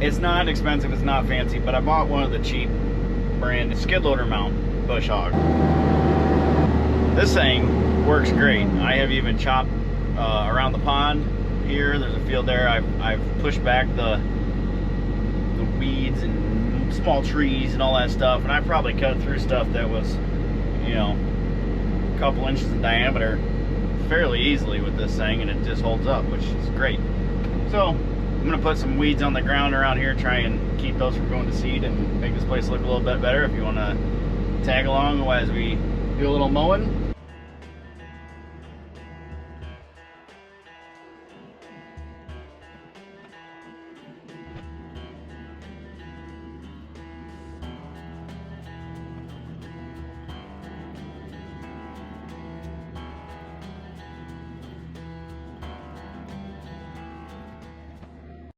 It's not expensive, it's not fancy, but I bought one of the cheap brand skid loader mount bush hog. This thing works great. I have even chopped around the pond here. There's a field there. I've pushed back the weeds and small trees and all that stuff, and I probably cut through stuff that was, you know, a couple inches in diameter fairly easily with this thing, and it just holds up, which is great. So I'm gonna put some weeds on the ground around here, try and keep those from going to seed and make this place look a little bit better. If you want to tag along as we do a little mowing,